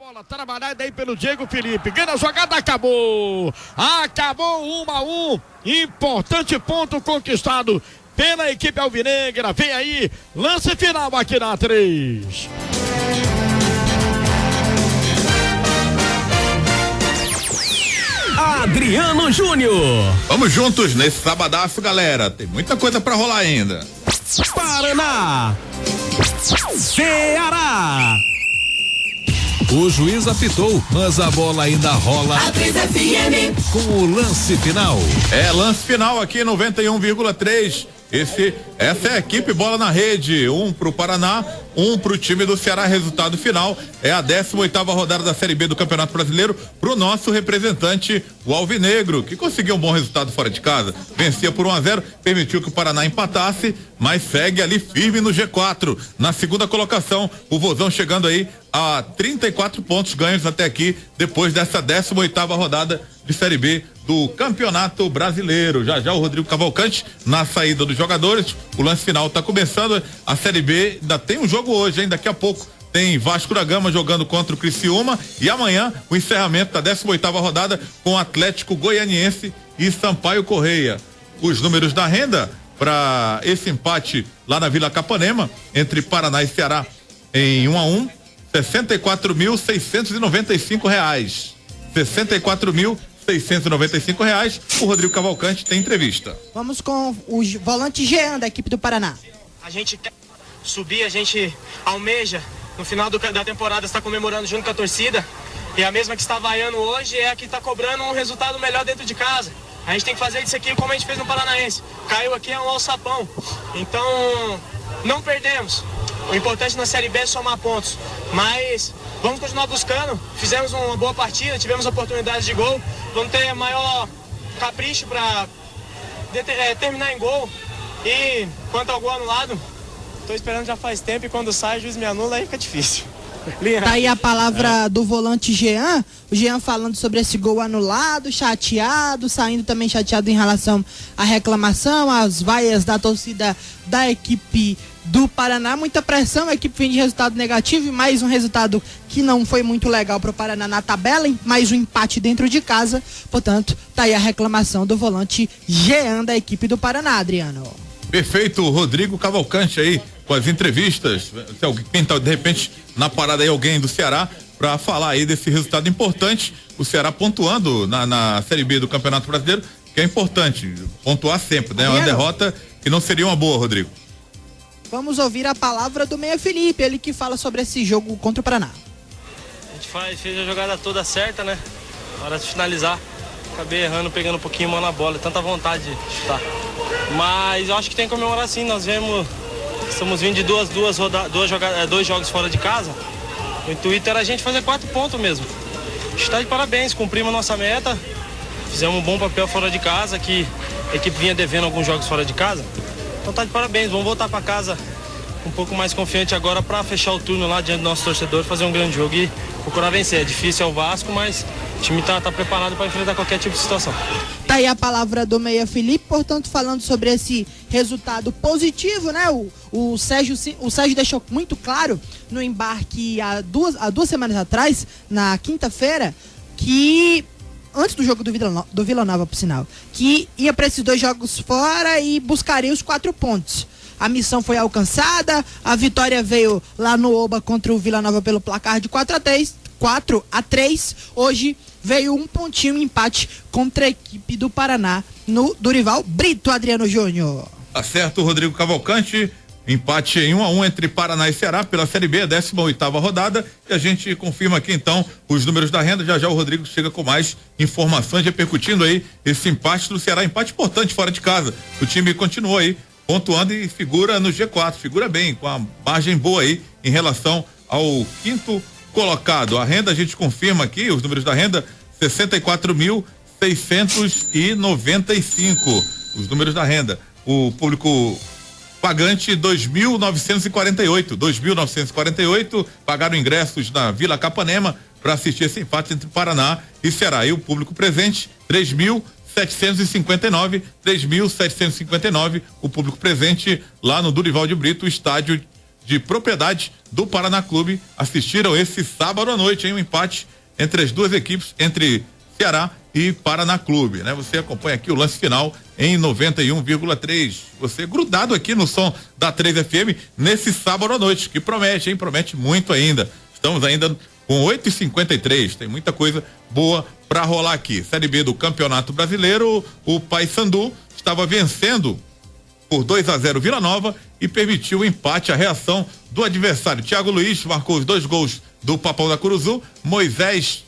bola trabalhada aí pelo Diego Felipe. Ganha a jogada, acabou. Acabou 1-1. Importante ponto conquistado pela equipe alvinegra. Vem aí, lance final aqui na 3. Adriano Júnior. Vamos juntos nesse sabadaço, galera. Tem muita coisa pra rolar ainda. Paraná, Ceará. O juiz apitou, mas a bola ainda rola. Com o lance final. É, lance final aqui 91,3. Essa é a equipe Bola na Rede, 1 pro Paraná, 1 pro time do Ceará. Resultado final é a 18ª rodada da Série B do Campeonato Brasileiro pro nosso representante, o Alvinegro, que conseguiu um bom resultado fora de casa. Vencia por 1-0, permitiu que o Paraná empatasse, mas segue ali firme no G4. Na segunda colocação, o Vozão chegando aí a 34 pontos ganhos até aqui, depois dessa 18ª rodada de Série B do Campeonato Brasileiro. Já já o Rodrigo Cavalcante na saída dos jogadores. O lance final tá começando. A Série B ainda tem um jogo hoje, hein? Daqui a pouco tem Vasco da Gama jogando contra o Criciúma e amanhã o encerramento da 18ª rodada com Atlético Goianiense e Sampaio Correia. Os números da renda para esse empate lá na Vila Capanema entre Paraná e Ceará em 1-1, R$64.695. R$64.695. O Rodrigo Cavalcante tem entrevista. Vamos com o volante Jean da equipe do Paraná. A gente quer subir, a gente almeja no final da temporada estar comemorando junto com a torcida, e a mesma que está vaiando hoje é a que está cobrando um resultado melhor dentro de casa. A gente tem que fazer isso aqui como a gente fez no Paranaense. Caiu aqui é um alçapão, então não perdemos. O importante na Série B é somar pontos, mas vamos continuar buscando. Fizemos uma boa partida, tivemos oportunidades de gol, vamos ter maior capricho para terminar em gol. E quanto ao gol anulado, estou esperando já faz tempo, e quando sai o juiz me anula, aí fica difícil. Tá aí a palavra do volante Jean, o Jean falando sobre esse gol anulado, chateado, saindo também chateado em relação à reclamação, às vaias da torcida da equipe do Paraná. Muita pressão, a equipe vem de resultado negativo e mais um resultado que não foi muito legal pro Paraná na tabela, mais um empate dentro de casa. Portanto, tá aí a reclamação do volante Jean da equipe do Paraná, Adriano. Perfeito, Rodrigo Cavalcante aí com as entrevistas. Se alguém tá de repente na parada aí, alguém do Ceará, para falar aí desse resultado importante. O Ceará pontuando na Série B do Campeonato Brasileiro, que é importante pontuar sempre, né? Uma derrota que não seria uma boa, Rodrigo. Vamos ouvir a palavra do Meia Felipe, ele que fala sobre esse jogo contra o Paraná. A gente fez a jogada toda certa, né? Na hora de finalizar, acabei errando, pegando um pouquinho mal na bola, tanta vontade de chutar. Mas eu acho que tem que comemorar sim. Estamos vindo de dois jogos fora de casa. O intuito era a gente fazer 4 pontos mesmo. A gente tá de parabéns, cumprimos a nossa meta, fizemos um bom papel fora de casa, que a equipe vinha devendo alguns jogos fora de casa. Então tá de parabéns, vamos voltar para casa um pouco mais confiante agora para fechar o turno lá diante do nosso torcedor, fazer um grande jogo e procurar vencer. É difícil, é o Vasco, mas o time tá preparado para enfrentar qualquer tipo de situação. Tá aí a palavra do Meia Felipe, portanto, falando sobre esse resultado positivo, né? O Sérgio deixou muito claro no embarque há duas semanas atrás, na quinta-feira, que antes do jogo do Vila Nova, por sinal, que ia para esses 2 jogos fora e buscaria os 4 pontos. A missão foi alcançada, a vitória veio lá no Oba contra o Vila Nova pelo placar de 4-3. Hoje veio um pontinho, um empate contra a equipe do Paraná no Dorival Brito, Adriano Júnior. Tá certo, Rodrigo Cavalcante. Empate em 1-1 entre Paraná e Ceará pela Série B, a 18ª rodada, e a gente confirma aqui então os números da renda. Já já o Rodrigo chega com mais informações, repercutindo aí esse empate do Ceará, empate importante fora de casa. O time continuou aí pontuando e figura no G4, figura bem, com a margem boa aí em relação ao 5º colocado. A renda a gente confirma aqui, os números da renda, 64.695, os números da renda. O público pagante 2.948, pagaram ingressos na Vila Capanema para assistir esse empate entre Paraná e Ceará. E o público presente 3.759, o público presente lá no Dorival de Brito, o estádio de propriedade do Paraná Clube, assistiram esse sábado à noite, um empate entre as duas equipes, entre Ceará e Paraná Clube, né? Você acompanha aqui o lance final em 91,3. Você grudado aqui no som da 3FM nesse sábado à noite, que promete, promete muito ainda. Estamos ainda com 8h53, tem muita coisa boa para rolar aqui. Série B do Campeonato Brasileiro, o Paysandu estava vencendo por 2-0 Vila Nova e permitiu o empate, a reação do adversário. Thiago Luiz marcou os 2 gols do Papão da Curuzu, Moisés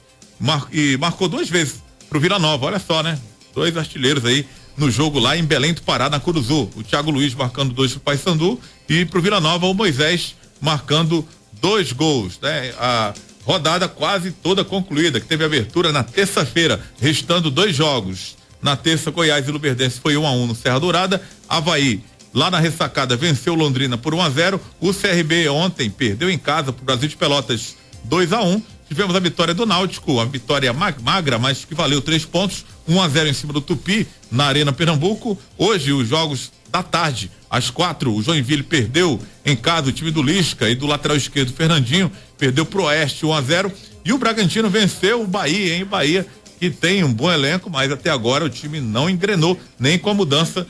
marcou 2 vezes pro Vila Nova, olha só, né? 2 artilheiros aí no jogo lá em Belém do Pará, na Curuzu. O Thiago Luiz marcando 2 pro Paysandu e pro Vila Nova o Moisés marcando 2 gols, né? A rodada quase toda concluída, que teve abertura na terça-feira, restando 2 jogos. Na terça, Goiás e Luverdense foi 1-1 no Serra Dourada. Avaí, lá na ressacada, venceu Londrina por 1-0. O CRB ontem perdeu em casa pro Brasil de Pelotas 2-1. Tivemos a vitória do Náutico, a vitória magra, mas que valeu 3 pontos, 1-0 em cima do Tupi, na Arena Pernambuco. Hoje, os jogos da tarde, às 4, o Joinville perdeu em casa o time do Lisca e do lateral esquerdo Fernandinho, perdeu pro Oeste 1-0. E o Bragantino venceu o Bahia, Bahia, que tem um bom elenco, mas até agora o time não engrenou, nem com a mudança,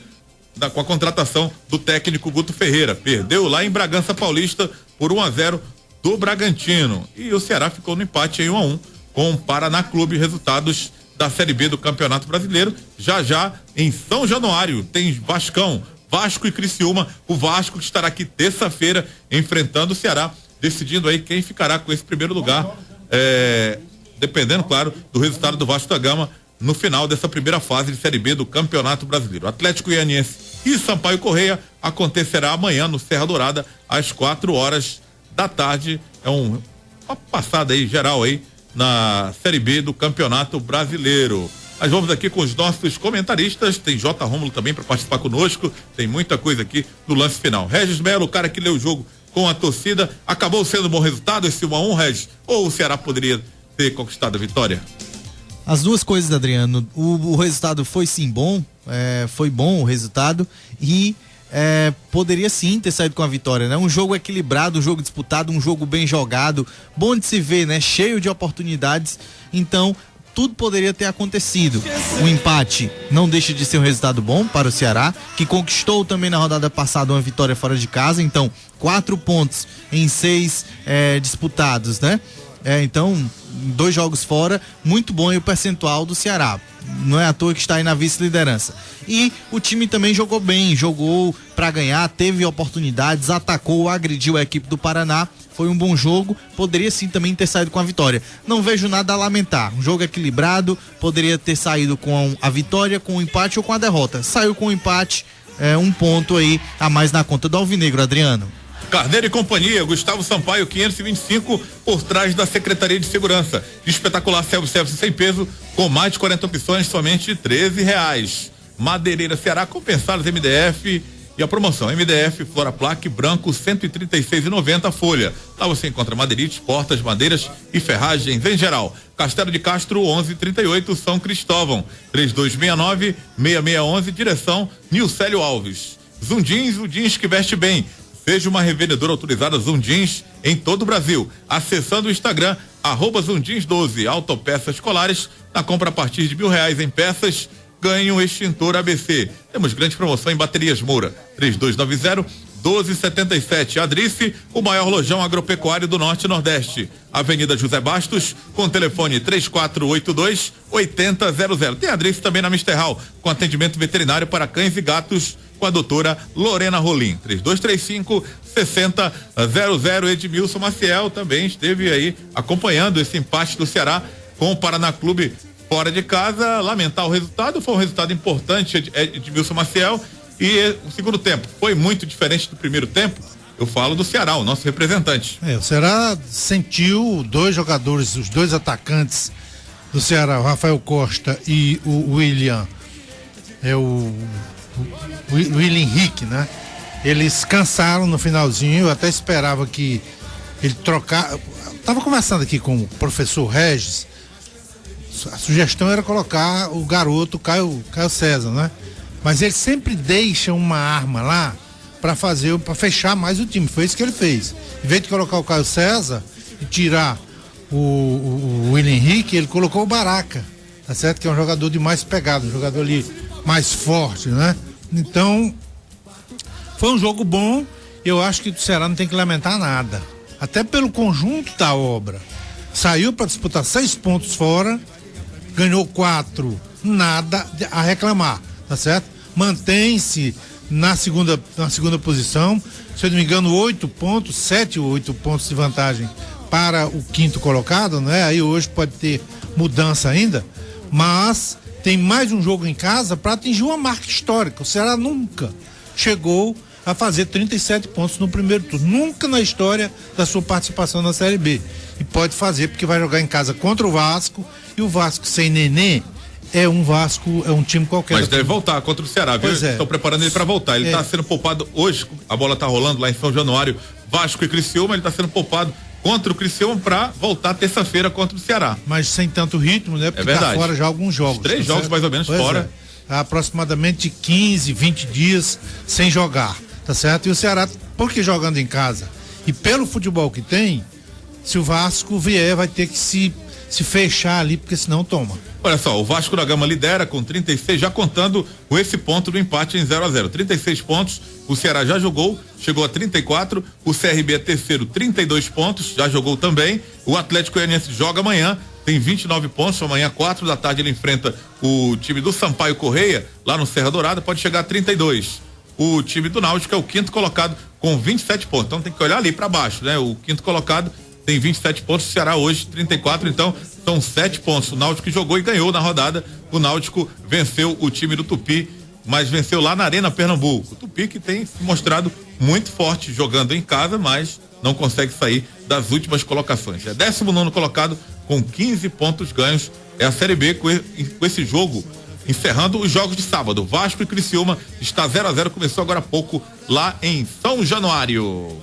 com a contratação do técnico Guto Ferreira. Perdeu lá em Bragança Paulista por 1-0 do Bragantino. E o Ceará ficou no empate em 1-1 com o Paraná Clube. Resultados da Série B do Campeonato Brasileiro. Já em São Januário tem Vasco e Criciúma. O Vasco que estará aqui terça-feira enfrentando o Ceará, decidindo aí quem ficará com esse primeiro lugar, dependendo, claro, do resultado do Vasco da Gama no final dessa primeira fase de Série B do Campeonato Brasileiro. Atlético Goianiense e Sampaio Correia acontecerá amanhã no Serra Dourada às 4h da tarde. É uma passada aí geral aí na Série B do Campeonato Brasileiro. Nós vamos aqui com os nossos comentaristas, tem J. Rômulo também para participar conosco, tem muita coisa aqui no lance final. Regis Melo, o cara que leu o jogo com a torcida, acabou sendo um bom resultado esse 1-1, Regis? Ou o Ceará poderia ter conquistado a vitória? As duas coisas, Adriano. O resultado foi sim bom, foi bom o resultado e poderia sim ter saído com a vitória, né? Um jogo equilibrado, um jogo disputado, um jogo bem jogado, bom de se ver, né? Cheio de oportunidades, então tudo poderia ter acontecido. O empate não deixa de ser um resultado bom para o Ceará, que conquistou também na rodada passada uma vitória fora de casa, então 4 pontos em 6 disputados, né? Então, 2 jogos fora, muito bom, e o percentual do Ceará não é à toa que está aí na vice-liderança. E o time também jogou bem, jogou para ganhar, teve oportunidades, atacou, agrediu a equipe do Paraná. Foi um bom jogo, poderia sim também ter saído com a vitória. Não vejo nada a lamentar, um jogo equilibrado, poderia ter saído com a vitória, com o empate ou com a derrota. Saiu com o empate, 1 ponto aí a mais na conta do Alvinegro, Adriano. Carneiro e Companhia, Gustavo Sampaio 525, por trás da Secretaria de Segurança. Espetacular self-service sem peso, com mais de 40 opções, somente R$13. Madeireira Ceará, compensados MDF e a promoção MDF Flora Plaque branco, R$136,90 a folha. Lá você encontra madeirites, portas, madeiras e ferragens em geral. Castelo de Castro 1138, São Cristóvão, 3269-6611, direção Nilcélio Alves. Zundins, o jeans que veste bem. Seja uma revendedora autorizada Zundins em todo o Brasil. Acessando o Instagram, @Zundins12, autopeças escolares, na compra a partir de R$1.000 em peças, ganhe um extintor ABC. Temos grande promoção em baterias Moura, 3290-1277. Adrice, o maior lojão agropecuário do Norte e Nordeste. Avenida José Bastos, com telefone 3482-8000. Tem Adrice também na Mister Hall, com atendimento veterinário para cães e gatos, com a doutora Lorena Rolim, 3235-6000. Edmilson Maciel também esteve aí acompanhando esse empate do Ceará com o Paraná Clube fora de casa. Lamentar o resultado, foi um resultado importante, Edmilson Maciel, e o segundo tempo foi muito diferente do primeiro tempo. Eu falo do Ceará, o nosso representante. O Ceará sentiu 2 jogadores, os 2 atacantes do Ceará, o Rafael Costa e o William, o William Henrique, né? Eles cansaram no finalzinho, eu até esperava que ele trocar. Tava conversando aqui com o professor Regis, a sugestão era colocar o garoto Caio César, né? Mas ele sempre deixa uma arma lá para fechar mais o time. Foi isso que ele fez. Em vez de colocar o Caio César e tirar o William Henrique, ele colocou o Baraca, tá certo? Que é um jogador de mais pegada, um jogador ali mais forte, né? Então, foi um jogo bom. Eu acho que o Ceará não tem que lamentar nada. Até pelo conjunto da obra. Saiu para disputar 6 pontos fora, ganhou 4, nada a reclamar, tá certo? Mantém-se na segunda posição, se eu não me engano, 7 ou 8 pontos de vantagem para o quinto colocado, né? Aí hoje pode ter mudança ainda, mas tem mais um jogo em casa para atingir uma marca histórica. O Ceará nunca chegou a fazer 37 pontos no primeiro turno, nunca na história da sua participação na Série B. E pode fazer porque vai jogar em casa contra o Vasco, e o Vasco sem Nenê é um time qualquer. Mas deve voltar contra o Ceará, viu? Estão preparando ele para voltar. Ele está sendo poupado hoje, a bola está rolando lá em São Januário, Vasco e Criciúma, ele está sendo poupado contra o Criciúma para voltar terça-feira contra o Ceará. Mas sem tanto ritmo, né? Porque tá fora já alguns jogos. 3 jogos mais ou menos fora. Aproximadamente 15, 20 dias sem jogar, tá certo? E o Ceará, porque jogando em casa e pelo futebol que tem, se o Vasco vier, vai ter que se fechar ali, porque senão toma. Olha só, o Vasco da Gama lidera com 36, já contando com esse ponto do empate em 0-0. 36 pontos, o Ceará já jogou, chegou a 34, o CRB é terceiro, 32 pontos, já jogou também. O Atlético Goianiense joga amanhã, tem 29 pontos, amanhã 4 da tarde ele enfrenta o time do Sampaio Correia, lá no Serra Dourada, pode chegar a 32. O time do Náutico é o quinto colocado com 27 pontos, então tem que olhar ali para baixo, né? O quinto colocado tem 27 pontos, o Ceará hoje 34, então são 7 pontos. O Náutico jogou e ganhou na rodada. O Náutico venceu o time do Tupi, mas venceu lá na Arena Pernambuco. O Tupi que tem se mostrado muito forte jogando em casa, mas não consegue sair das últimas colocações. É 19º colocado com 15 pontos ganhos. É a Série B com esse jogo, encerrando os jogos de sábado. Vasco e Criciúma está 0-0, começou agora há pouco lá em São Januário.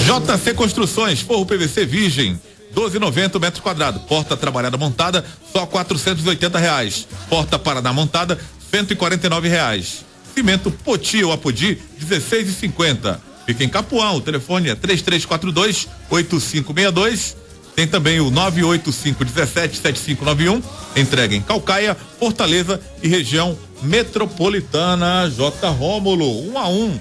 JC Construções, forro PVC virgem, 12,90 metros quadrados. Porta trabalhada montada, só R$480. Porta Paraná montada, R$149. Cimento Poti ou Apodi, R$16,50. Fica em Capuã, o telefone é 3342-8562. Tem também o 985177591. Entrega em Calcaia, Fortaleza e região metropolitana. J. Rômulo, 1-1.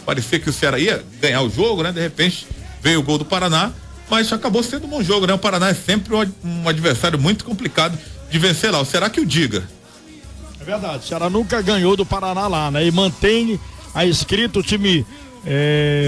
Parecia que o Ceará ia ganhar o jogo, né? De repente veio o gol do Paraná, mas acabou sendo um bom jogo, né? O Paraná é sempre um adversário muito complicado de vencer lá. O Ceará que o diga. É verdade, o Ceará nunca ganhou do Paraná lá, né? E mantém a escrita o time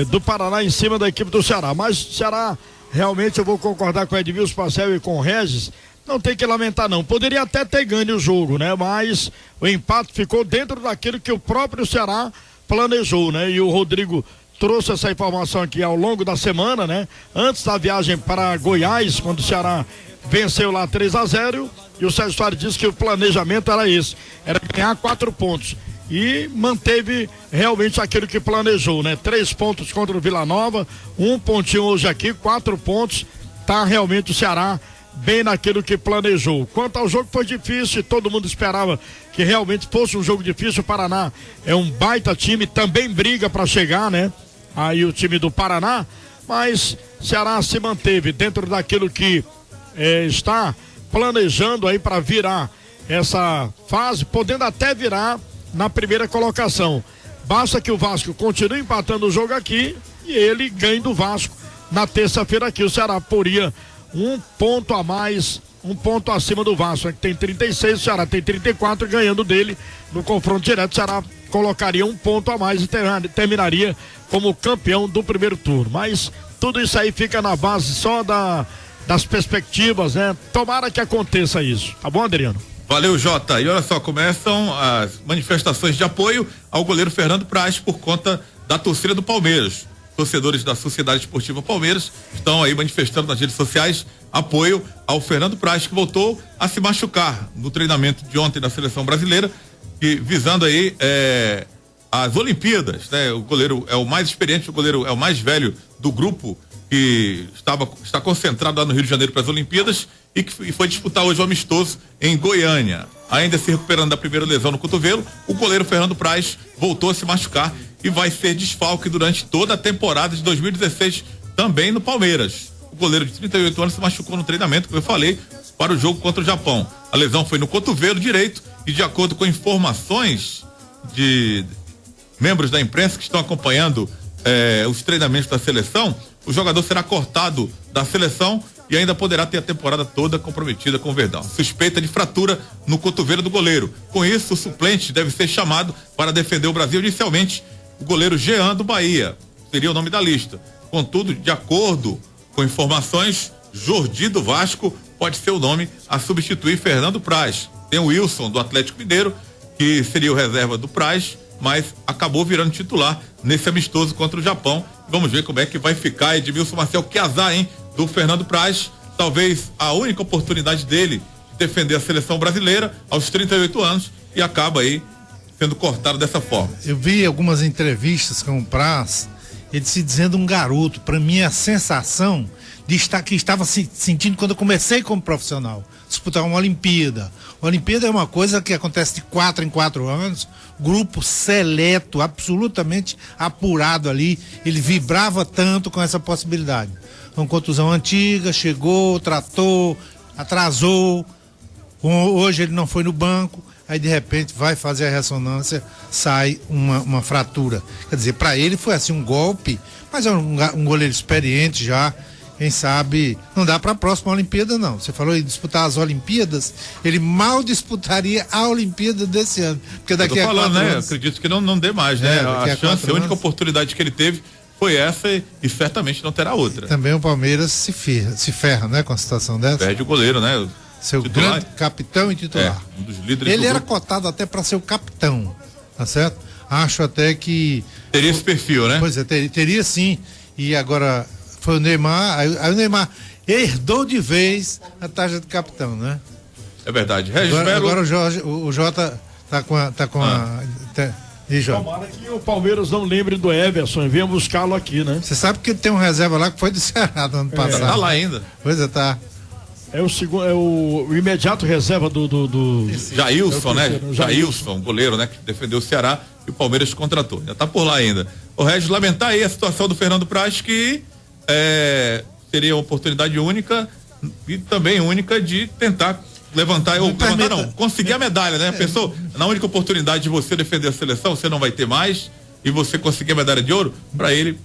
do Paraná em cima da equipe do Ceará. Mas o Ceará, realmente eu vou concordar com o Edmilson Parcel e com o Regis, não tem que lamentar não. Poderia até ter ganho o jogo, né? Mas o empate ficou dentro daquilo que o próprio Ceará planejou, né? E o Rodrigo trouxe essa informação aqui ao longo da semana, né? Antes da viagem para Goiás, quando o Ceará venceu lá 3-0, e o Sérgio Soares disse que o planejamento era esse, era ganhar 4 pontos. E manteve realmente aquilo que planejou, né? 3 pontos contra o Vila Nova, 1 pontinho hoje aqui, 4 pontos. Tá realmente o Ceará bem naquilo que planejou. Quanto ao jogo, foi difícil, todo mundo esperava que realmente fosse um jogo difícil. O Paraná é um baita time, também briga para chegar, né? Aí o time do Paraná, mas Ceará se manteve dentro daquilo que está planejando aí para virar essa fase, podendo até virar na primeira colocação. Basta que o Vasco continue empatando o jogo aqui e ele ganhe do Vasco na terça-feira aqui. O Ceará poria 1 ponto a mais, 1 ponto acima do Vasco, que tem 36, o Ceará tem 34, ganhando dele no confronto direto, o Ceará colocaria 1 ponto a mais e terminaria como campeão do primeiro turno. Mas tudo isso aí fica na base só das perspectivas, né? Tomara que aconteça isso. Tá bom, Adriano? Valeu, Jota. E olha só, começam as manifestações de apoio ao goleiro Fernando Praz por conta da torcida do Palmeiras. Torcedores da Sociedade Esportiva Palmeiras estão aí manifestando nas redes sociais apoio ao Fernando Praz, que voltou a se machucar no treinamento de ontem da seleção brasileira, e visando aí as Olimpíadas, né? O goleiro é o mais experiente, o goleiro é o mais velho do grupo que está concentrado lá no Rio de Janeiro para as Olimpíadas e que foi disputar hoje o amistoso em Goiânia. Ainda se recuperando da primeira lesão no cotovelo, o goleiro Fernando Praz voltou a se machucar e vai ser desfalque durante toda a temporada de 2016 também no Palmeiras. O goleiro de 38 anos se machucou no treinamento, como eu falei, para o jogo contra o Japão. A lesão foi no cotovelo direito e, de acordo com informações de membros da imprensa que estão acompanhando os treinamentos da seleção, o jogador será cortado da seleção e ainda poderá ter a temporada toda comprometida com o Verdão. Suspeita de fratura no cotovelo do goleiro. Com isso, o suplente deve ser chamado para defender o Brasil. Inicialmente, o goleiro Jean do Bahia seria o nome da lista. Contudo, de acordo com informações, Jordi do Vasco pode ser o nome a substituir Fernando Praz. Tem o Wilson do Atlético Mineiro, que seria o reserva do Praz, mas acabou virando titular nesse amistoso contra o Japão. Vamos ver como é que vai ficar Edmilson Marcel. Que azar, hein? Do Fernando Praz, talvez a única oportunidade dele de defender a seleção brasileira aos 38 anos e acaba aí sendo cortado dessa forma. Eu vi algumas entrevistas com o Praz, ele se dizendo um garoto. Para mim, a sensação de estar que estava se sentindo quando eu comecei como profissional, disputar uma Olimpíada. A Olimpíada é uma coisa que acontece de 4 em 4 anos, grupo seleto, absolutamente apurado ali. Ele vibrava tanto com essa possibilidade. Uma contusão antiga, chegou, tratou, atrasou. Hoje ele não foi no banco, aí de repente vai fazer a ressonância, sai uma fratura. Quer dizer, para ele foi assim um golpe, mas é um goleiro experiente já. Quem sabe, não dá para a próxima Olimpíada, não. Você falou em disputar as Olimpíadas, ele mal disputaria a Olimpíada desse ano. Porque daqui a 4 anos... né? Acredito que não dê mais, né? A única oportunidade que ele teve foi essa e certamente não terá outra. E também o Palmeiras se ferra, né? Com a situação dessa. Perde o goleiro, né? Seu titular. Grande capitão e titular. Um dos líderes ele era cotado até para ser o capitão, tá certo? Acho até que... Teria esse perfil, né? Pois é, teria sim. E agora... Foi o Neymar, aí o Neymar herdou de vez a taxa de capitão, né? É verdade. Agora o Jota tá com a Tomara que o Palmeiras não lembre do Everson e venha buscá-lo aqui, né? Você sabe que tem um reserva lá que foi do Ceará no ano passado. Tá lá ainda. Pois é, tá. É o segundo, é o imediato reserva do Jailson, né? Jailson, goleiro, né? Que defendeu o Ceará e o Palmeiras contratou. Já tá por lá ainda. O Regis, lamentar aí a situação do Fernando Praz, que seria uma oportunidade única e também única de tentar conseguir a medalha, né? Pensou, na única oportunidade de você defender a seleção, você não vai ter mais, e você conseguir a medalha de ouro, para ele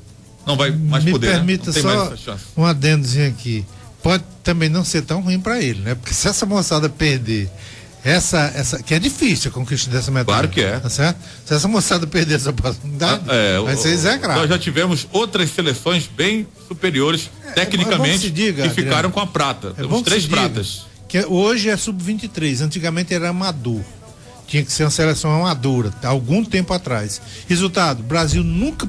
não vai mais poder. Me permita, né? Só um adendozinho aqui. Pode também não ser tão ruim para ele, né? Porque se essa moçada perder essa que é difícil a conquista dessa medalha. Claro que é. Tá certo? Se essa moçada perder essa oportunidade, vai ser execrado. Nós já tivemos outras seleções bem superiores tecnicamente que ficaram com a prata. Temos 3 pratas. Que hoje é sub-23, antigamente era amador. Tinha que ser uma seleção amadora, algum tempo atrás. Resultado, o Brasil nunca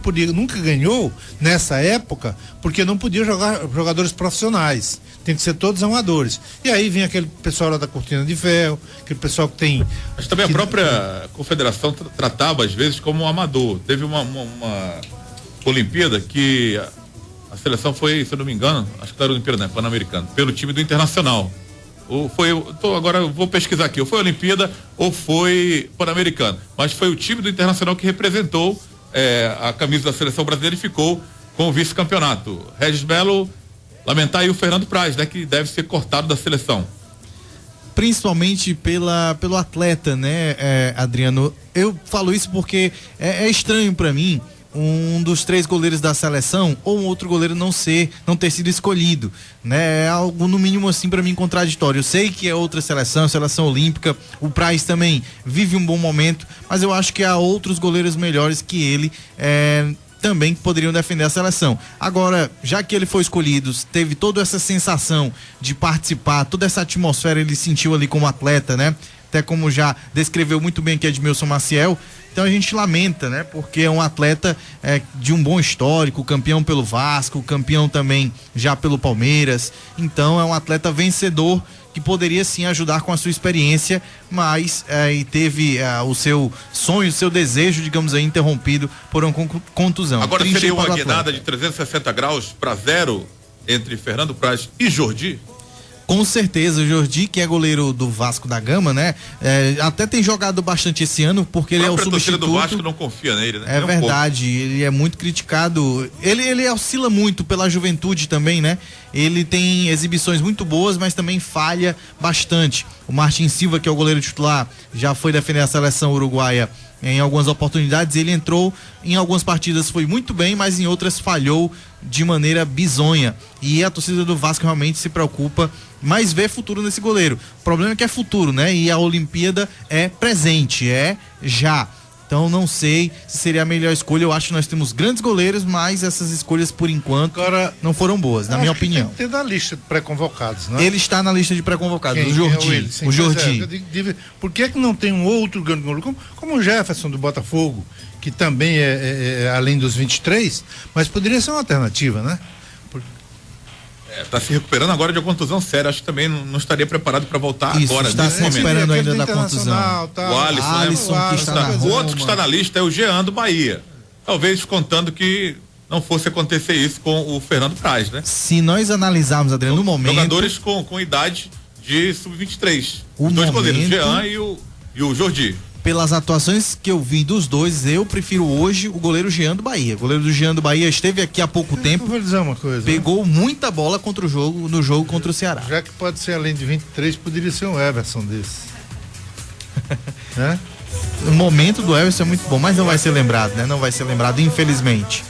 ganhou nessa época, porque não podia jogar jogadores profissionais. Tem que ser todos amadores. E aí vem aquele pessoal lá da Cortina de Ferro, aquele pessoal que tem... Mas também a própria confederação tratava às vezes como um amador. Teve uma Olimpíada que a seleção foi, se eu não me engano, acho que não era Olimpíada, né? Pan-Americano, pelo time do Internacional. Agora eu vou pesquisar aqui, ou foi Olimpíada ou foi Pan-Americano, mas foi o time do Internacional que representou a camisa da seleção brasileira e ficou com o vice-campeonato. Regis Melo, lamentar aí o Fernando Praz, né, que deve ser cortado da seleção. Principalmente pelo atleta, né, Adriano? Eu falo isso porque é estranho para mim um dos 3 goleiros da seleção ou um outro goleiro não ter sido escolhido, né? É algo no mínimo assim para mim contraditório. Eu sei que é outra seleção olímpica, o Praz também vive um bom momento, mas eu acho que há outros goleiros melhores que ele também poderiam defender a seleção. Agora, já que ele foi escolhido, teve toda essa sensação de participar, toda essa atmosfera ele sentiu ali como atleta, né? até como já descreveu muito bem aqui Edmilson Maciel. Então a gente lamenta, né? Porque é um atleta de um bom histórico, campeão pelo Vasco, campeão também já pelo Palmeiras. Então é um atleta vencedor que poderia sim ajudar com a sua experiência, mas e teve o seu sonho, o seu desejo, digamos aí, interrompido por uma contusão. Agora seria uma guinada de 360 graus para 0 entre Fernando Praz e Jordi? Com certeza, o Jordi, que é goleiro do Vasco da Gama, né? Até tem jogado bastante esse ano, porque ele é o substituto. A torcida do Vasco não confia nele, né? É verdade, ele é muito criticado. Ele oscila muito pela juventude também, né? Ele tem exibições muito boas, mas também falha bastante. O Martin Silva, que é o goleiro titular, já foi defender a seleção uruguaia em algumas oportunidades. Ele entrou em algumas partidas, foi muito bem, mas em outras falhou de maneira bizonha. E a torcida do Vasco realmente se preocupa, mas vê futuro nesse goleiro. O problema é que é futuro, né? E a Olimpíada é presente, é já. Então não sei se seria a melhor escolha. Eu acho que nós temos grandes goleiros, mas essas escolhas por enquanto não foram boas, na minha opinião. Tem que ter na lista de pré-convocados, né? Ele está na lista de pré-convocados, o Jordi. O Jordi. Por que não tem um outro grande goleiro, como o Jefferson do Botafogo, que também é além dos 23, mas poderia ser uma alternativa, né? Tá se recuperando agora de uma contusão séria. Acho que também não estaria preparado para voltar isso, agora. Está se recuperando ainda da contusão. O Alisson, que está na o outro que está na lista é o Jean do Bahia. Talvez contando que não fosse acontecer isso com o Fernando Praz, né? Se nós analisarmos, Adriano, no momento... Jogadores com idade de sub-23. Os dois goleiros, o Jean e o Jordi. Pelas atuações que eu vi dos dois, eu prefiro hoje o goleiro Jean do Bahia. O goleiro do Jean do Bahia esteve aqui há pouco tempo. Vou dizer uma coisa. Pegou muita bola no jogo contra o Ceará. Já que pode ser além de 23, poderia ser um Everson desse. O momento do Everson é muito bom, mas não vai ser lembrado, né? Não vai ser lembrado, infelizmente.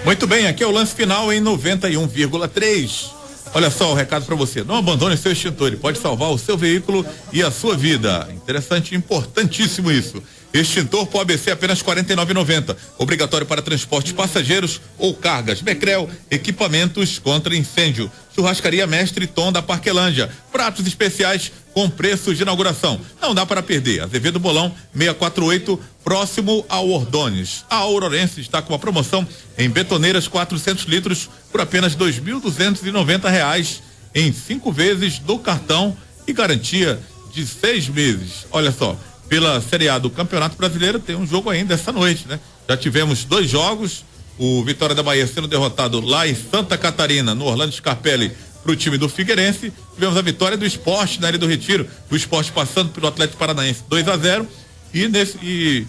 Muito bem, aqui é o lance final em 91,3. Olha só o recado para você, não abandone seu extintor, ele pode salvar o seu veículo e a sua vida. Interessante, importantíssimo isso. Extintor por ABC apenas R$ 49,90. Obrigatório para transporte de passageiros ou cargas. Becrel, equipamentos contra incêndio. Churrascaria Mestre Tom da Parquelândia. Pratos especiais com preços de inauguração. Não dá para perder. Azevedo Bolão 648, próximo ao Ordones. A Aurorense está com uma promoção em betoneiras 400 litros por apenas R$ 2.290 em 5 vezes do cartão e garantia de 6 meses. Olha só. Pela Série A do Campeonato Brasileiro tem um jogo ainda essa noite, né? Já tivemos 2 jogos, o Vitória da Bahia sendo derrotado lá em Santa Catarina, no Orlando Scarpelli, pro time do Figueirense. Tivemos a vitória do Sport na Ilha do Retiro, o Sport passando pelo Atlético Paranaense 2-0 e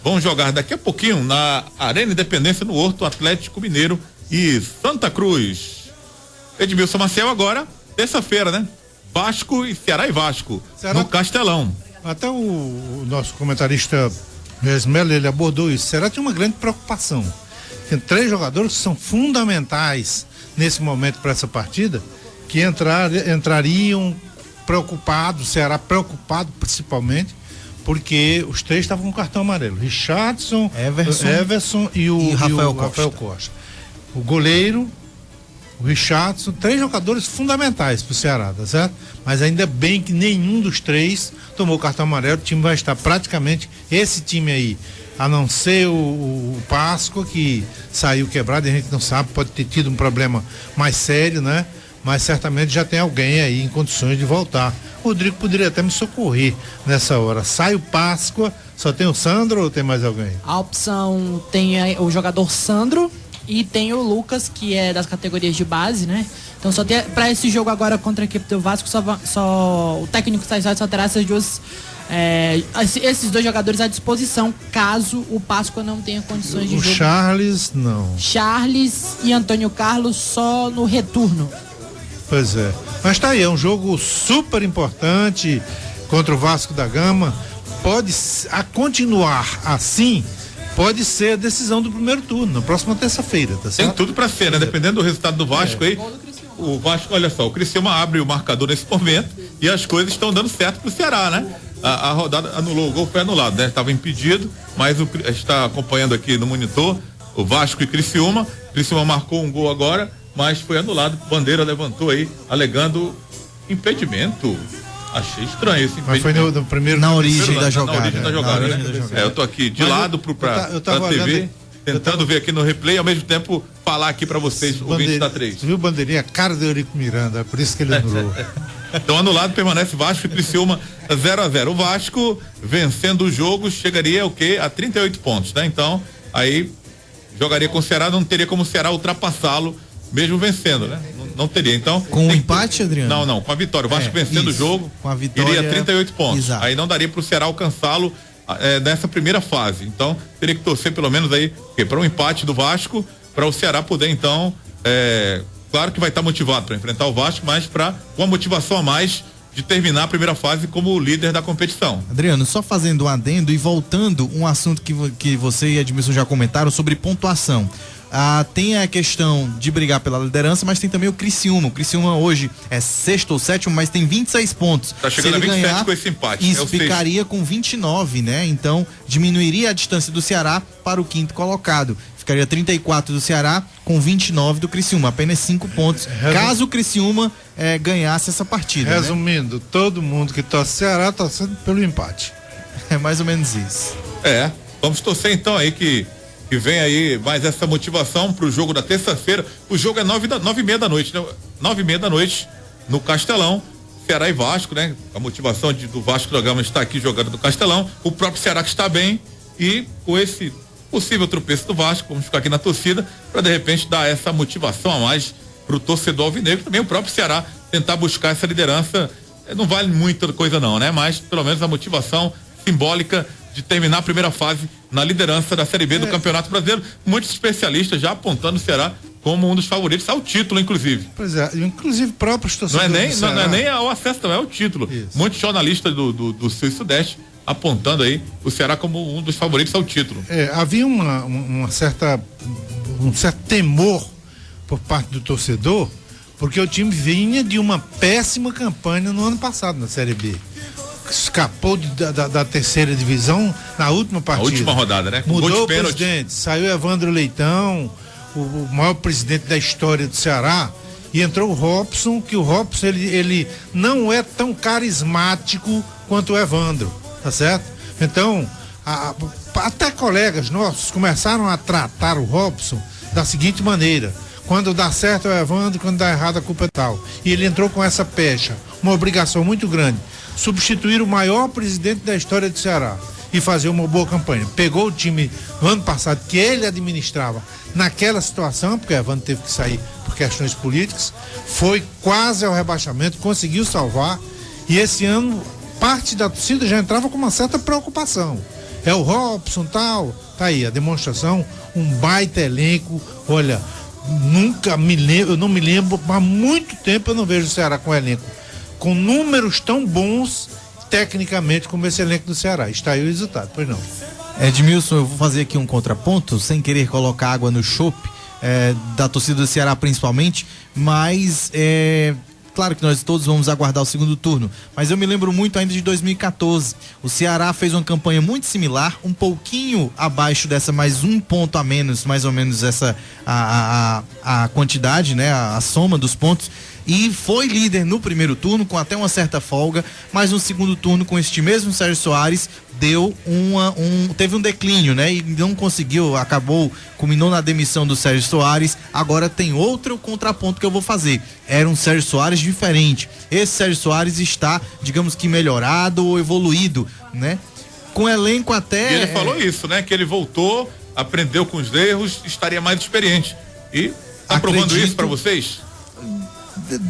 vão jogar daqui a pouquinho na Arena Independência no Horto, Atlético Mineiro e Santa Cruz. Edmilson Maciel agora, terça-feira, né? Vasco e Ceará e Vasco, no Castelão. Até o nosso comentarista Esmelo, ele abordou isso. Será que tem uma grande preocupação? Tem 3 jogadores que são fundamentais nesse momento para essa partida, que entrariam preocupados, o Ceará preocupado principalmente, porque os 3 estavam com cartão amarelo. Richardson, Everson e o Rafael Costa. O goleiro, o Richardson, 3 jogadores fundamentais pro Ceará, tá certo? Mas ainda bem que nenhum dos 3 tomou cartão amarelo. O time vai estar praticamente, esse time aí, a não ser o Páscoa, que saiu quebrado, a gente não sabe, pode ter tido um problema mais sério, né? Mas certamente já tem alguém aí em condições de voltar. O Rodrigo poderia até me socorrer nessa hora. Sai o Páscoa, só tem o Sandro ou tem mais alguém? A opção tem o jogador Sandro e tem o Lucas, que é das categorias de base, né? Então só tem para esse jogo agora contra a equipe do Vasco, só o técnico só terá essas duas esses 2 jogadores à disposição, caso o Páscoa não tenha condições de jogo. O Charles não. Charles e Antônio Carlos só no retorno. Pois é. Mas tá aí, é um jogo super importante contra o Vasco da Gama. Pode continuar assim, pode ser a decisão do primeiro turno, na próxima terça-feira, tá certo? Tem tudo pra ser, né? Dependendo do resultado do Vasco aí. O Vasco, olha só, o Criciúma abre o marcador nesse momento e as coisas estão dando certo pro Ceará, né? A rodada anulou, o gol foi anulado, né? Estava impedido, mas está acompanhando aqui no monitor o Vasco e Criciúma. Criciúma marcou um gol agora, mas foi anulado. Bandeira levantou aí, alegando impedimento. Achei estranho esse Mas foi no primeiro... Na origem da jogada. Na origem da jogada, origem da jogada. Eu tô aqui de lado pra TV, tentando ver aqui no replay, ao mesmo tempo falar aqui pra vocês, o vídeo da 3. Você viu o bandeirinha? A cara do Eurico Miranda, é por isso que ele anulou. Então, anulado, permanece Vasco e Criciúma 0-0. O Vasco, vencendo o jogo, chegaria o quê? A 38 pontos, né? Então, aí jogaria com o Ceará, não teria como o Ceará ultrapassá-lo, mesmo vencendo, né? Não teria. Então, com o empate, Adriano? Não, com a vitória. O Vasco vencendo o jogo, com a vitória, iria a 38 pontos. Exato. Aí não daria pro Ceará alcançá-lo nessa primeira fase. Então, teria que torcer pelo menos aí para um empate do Vasco, para o Ceará poder, então, claro que vai estar motivado para enfrentar o Vasco, mas com a motivação a mais de terminar a primeira fase como líder da competição. Adriano, só fazendo um adendo e voltando um assunto que você e Edmilson já comentaram sobre pontuação. Tem a questão de brigar pela liderança, mas tem também o Criciúma. O Criciúma hoje é sexto ou sétimo, mas tem 26 pontos. Tá chegando a 27 ganhar, com esse empate. Isso ficaria com 29, né? Então diminuiria a distância do Ceará para o quinto colocado. Ficaria 34 do Ceará com 29 do Criciúma, apenas 5 pontos. Caso o Criciúma ganhasse essa partida. Resumindo, né? Todo mundo que torce Ceará torcendo pelo empate. É mais ou menos isso. Vamos torcer então aí que vem aí mais essa motivação pro jogo da terça-feira. O jogo é 9h30 da noite, né? 9h30 da noite no Castelão. Ceará e Vasco, né? A motivação do Vasco da Gama está aqui jogando no Castelão. O próprio Ceará que está bem e com esse possível tropeço do Vasco, vamos ficar aqui na torcida para de repente dar essa motivação a mais pro torcedor alvinegro. Também o próprio Ceará tentar buscar essa liderança. Não vale muita coisa não, né? Mas pelo menos a motivação simbólica de terminar a primeira fase na liderança da Série B do Campeonato Brasileiro. Muitos especialistas já apontando o Ceará como um dos favoritos ao título, inclusive. Pois é, inclusive próprios torcedores. Não é nem ao acesso, não é o título. Isso. Muitos jornalistas do Sul e Sudeste apontando aí o Ceará como um dos favoritos ao título. Havia um certo temor por parte do torcedor, porque o time vinha de uma péssima campanha no ano passado na Série B. Escapou da terceira divisão na última partida. A última rodada, né? Mudou o presidente, saiu Evandro Leitão, o maior presidente da história do Ceará, e entrou o Robson, que o Robson ele não é tão carismático quanto o Evandro, tá certo? Então, até colegas nossos começaram a tratar o Robson da seguinte maneira: quando dá certo é o Evandro, quando dá errado a culpa é tal. E ele entrou com essa pecha, uma obrigação muito grande: substituir o maior presidente da história do Ceará e fazer uma boa campanha. Pegou o time no ano passado que ele administrava naquela situação, porque o Evandro teve que sair por questões políticas, foi quase ao rebaixamento, conseguiu salvar, e esse ano parte da torcida já entrava com uma certa preocupação. É o Robson, tal, tá aí a demonstração, um baita elenco. Olha, eu não me lembro, há muito tempo eu não vejo o Ceará com elenco com números tão bons tecnicamente como esse elenco do Ceará. Está aí o resultado, pois não. Edmilson, eu vou fazer aqui um contraponto, sem querer colocar água no chope, da torcida do Ceará principalmente, mas claro que nós todos vamos aguardar o segundo turno, mas eu me lembro muito ainda de 2014. O Ceará fez uma campanha muito similar, um pouquinho abaixo dessa, mais um ponto a menos, mais ou menos essa a quantidade, né? A soma dos pontos. E foi líder no primeiro turno, com até uma certa folga, mas no segundo turno, com este mesmo Sérgio Soares, teve um declínio, né? E não conseguiu, culminou na demissão do Sérgio Soares. Agora tem outro contraponto que eu vou fazer. Era um Sérgio Soares diferente. Esse Sérgio Soares está, digamos que melhorado ou evoluído, né? Com elenco até... E ele falou isso, né? Que ele voltou, aprendeu com os erros, estaria mais experiente. E tá provando isso para vocês?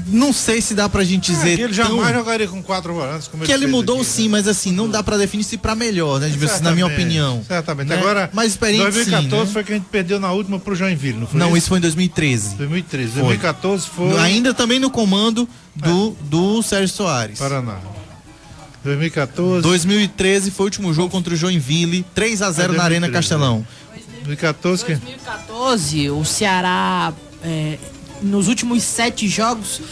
Não sei se dá pra gente dizer. Ele jamais jogaria com 4 volantes. Que ele mudou aqui, sim, né? Mas assim, não dá pra definir se pra melhor, né? Na minha opinião. Certamente. Né? Agora, mais experiente, 2014 sim, né? foi que a gente perdeu na última pro Joinville, não foi? Não, isso foi em 2013. 2014 foi. Ainda também no comando do Sérgio Soares. Paraná. 2014. 2013 foi o último jogo contra o Joinville, 3-0 na Arena Castelão. 2014, o Ceará, nos últimos 7 jogos,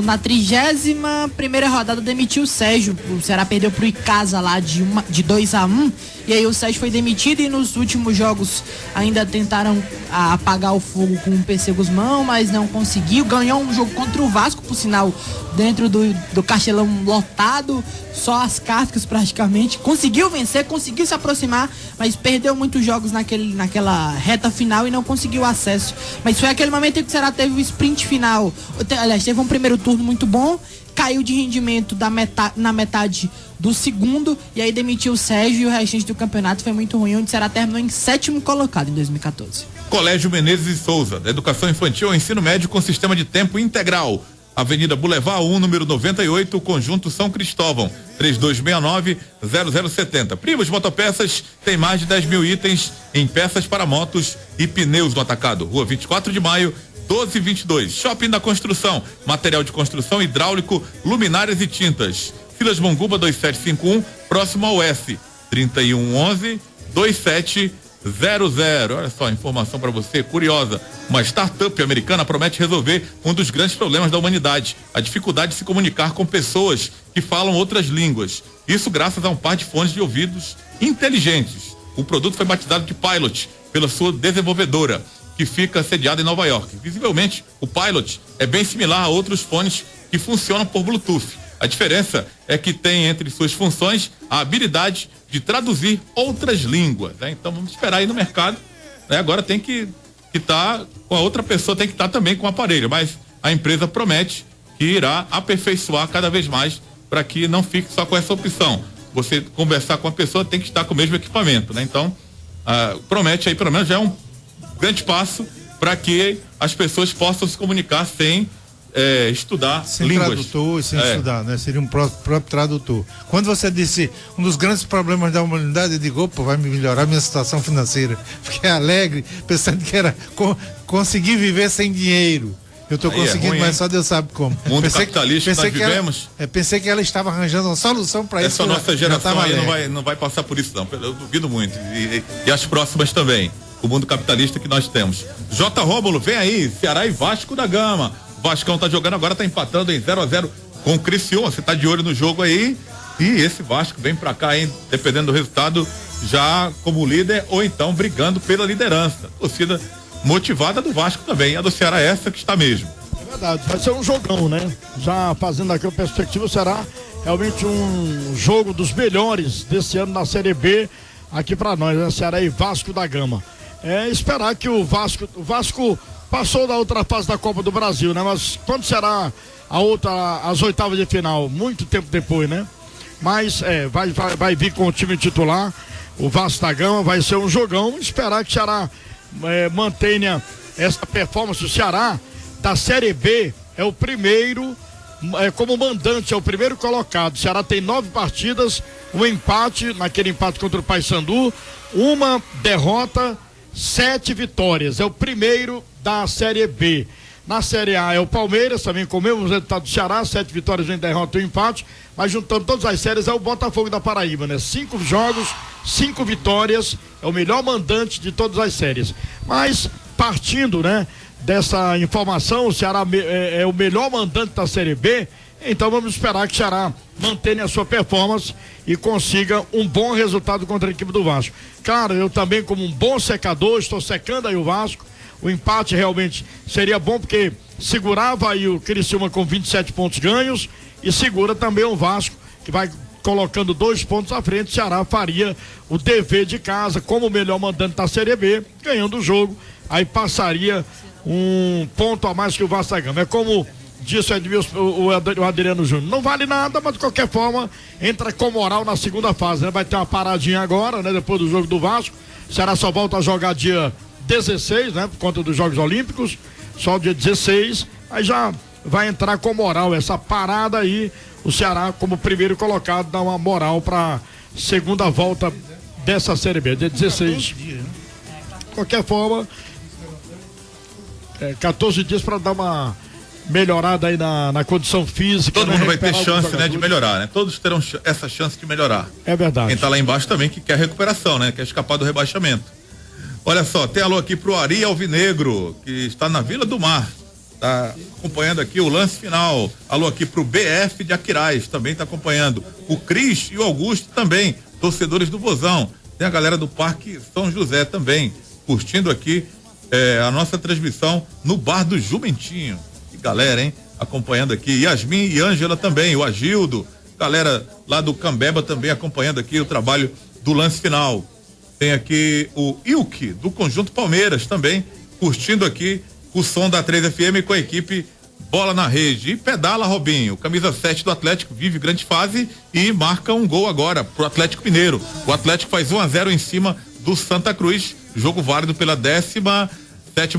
na 31ª rodada demitiu o Sérgio. O Ceará perdeu pro Icasa lá de 2-1 e aí o Sérgio foi demitido e nos últimos jogos ainda tentaram apagar o fogo com o PC Guzmão, mas não conseguiu. Ganhou um jogo contra o Vasco, por sinal, dentro do Castelão lotado, só as cascas praticamente. Conseguiu vencer, conseguiu se aproximar, mas perdeu muitos jogos naquela reta final e não conseguiu acesso. Mas foi aquele momento em que o Ceará teve o sprint final. Aliás, teve um primeiro turno muito bom, caiu de rendimento na metade do segundo e aí demitiu o Sérgio, e o restante do campeonato foi muito ruim, onde o Ceará terminou em 7º colocado em 2014. Colégio Menezes e Souza, da educação infantil ao ensino médio com sistema de tempo integral. Avenida Boulevard 1, número 98, Conjunto São Cristóvão, 3269-0070. Primos Motopeças tem mais de 10 mil itens em peças para motos e pneus no atacado. Rua 24 de Maio, 1222. Shopping da Construção, material de construção hidráulico, luminárias e tintas. Silas Monguba 2751, próximo ao S, 3111-2700. Olha só, informação para você curiosa. Uma startup americana promete resolver um dos grandes problemas da humanidade: a dificuldade de se comunicar com pessoas que falam outras línguas. Isso graças a um par de fones de ouvidos inteligentes. O produto foi batizado de Pilot pela sua desenvolvedora, que fica sediada em Nova York. Visivelmente, o Pilot é bem similar a outros fones que funcionam por Bluetooth. A diferença é que tem entre suas funções a habilidade de traduzir outras línguas, né? Então vamos esperar aí no mercado, né? Agora tem que estar com a outra pessoa, tem que estar também com o aparelho, mas a empresa promete que irá aperfeiçoar cada vez mais para que não fique só com essa opção. Você conversar com a pessoa tem que estar com o mesmo equipamento, né? Então promete aí, pelo menos já é um grande passo para que as pessoas possam se comunicar sem estudar sem línguas. Tradutor e sem estudar, né? Seria um próprio tradutor. Quando você disse um dos grandes problemas da humanidade, eu digo, opa, vai me melhorar minha situação financeira. Fiquei alegre, pensando que era conseguir viver sem dinheiro. Eu estou conseguindo, ruim, mas só Deus sabe como. O mundo capitalista que nós vivemos. Pensei que ela estava arranjando uma solução para isso. Essa nossa geração aí não vai passar por isso, não. Eu duvido muito. E as próximas também. O mundo capitalista que nós temos. J. Rômulo, vem aí, Ceará e Vasco da Gama. O Vascão tá jogando agora, tá empatando em 0-0 com o Criciúma. Você tá de olho no jogo aí. E esse Vasco vem pra cá, hein? Dependendo do resultado, já como líder ou então brigando pela liderança. Torcida motivada do Vasco também. A do Ceará é essa que está mesmo. É verdade, vai ser um jogão, né? Já fazendo aqui a perspectiva, será realmente um jogo dos melhores desse ano na Série B aqui pra nós, né? Ceará e Vasco da Gama. Esperar que o Vasco passou da outra fase da Copa do Brasil, né? Mas quando será as oitavas de final? Muito tempo depois, né? Mas vai vir com o time titular, o Vasco da Gama, vai ser um jogão. Esperar que o Ceará mantenha essa performance. O Ceará da Série B é o primeiro, como mandante, é o primeiro colocado. O Ceará tem 9 partidas, um empate, naquele empate contra o Paysandu, uma derrota, 7 vitórias. É o primeiro da Série B. Na Série A é o Palmeiras, também com o mesmo resultado do Ceará, 7 vitórias, uma derrota e um empate. Mas juntando todas as séries é o Botafogo da Paraíba, né? 5 jogos, 5 vitórias, é o melhor mandante de todas as séries. Mas partindo, né, dessa informação, o Ceará é o melhor mandante da Série B. Então vamos esperar que o Ceará mantenha a sua performance e consiga um bom resultado contra a equipe do Vasco. Claro, eu também, como um bom secador, estou secando aí o Vasco. O empate realmente seria bom, porque segurava aí o Criciúma com 27 pontos ganhos e segura também o Vasco, que vai colocando 2 pontos à frente. O Ceará faria o dever de casa como o melhor mandante da Série B, ganhando o jogo, aí passaria um ponto a mais que o Vasco da Gama. É como disse o Adriano Júnior, não vale nada, mas de qualquer forma entra com moral na segunda fase, né? Vai ter uma paradinha agora, né? Depois do jogo do Vasco, o Ceará só volta a jogar dia 16, né? Por conta dos Jogos Olímpicos, só dia 16, aí já vai entrar com moral essa parada aí. O Ceará, como primeiro colocado, dá uma moral para segunda volta dessa Série B, dia 16. De qualquer forma, 14 dias para dar uma melhorada aí na condição física. Todo mundo vai ter chance, né, de melhorar, né? Todos terão essa chance de melhorar. É verdade. Quem tá lá embaixo também que quer recuperação, né? Quer escapar do rebaixamento. Olha só, tem alô aqui pro Ari Alvinegro, que está na Vila do Mar. Tá acompanhando aqui o lance final. Alô aqui pro BF de Aquiraz, também tá acompanhando. O Cris e o Augusto também, torcedores do Vozão. Tem a galera do Parque São José também, curtindo aqui a nossa transmissão no Bar do Jumentinho. Que galera, hein? Acompanhando aqui. Yasmin e Ângela também, o Agildo. Galera lá do Cambeba também acompanhando aqui o trabalho do lance final. Tem aqui o Ilke, do Conjunto Palmeiras também, curtindo aqui o som da 3FM com a equipe Bola na Rede. E pedala, Robinho, camisa 7 do Atlético, vive grande fase e marca um gol agora pro Atlético Mineiro. O Atlético faz 1-0 em cima do Santa Cruz, jogo válido pela 17ª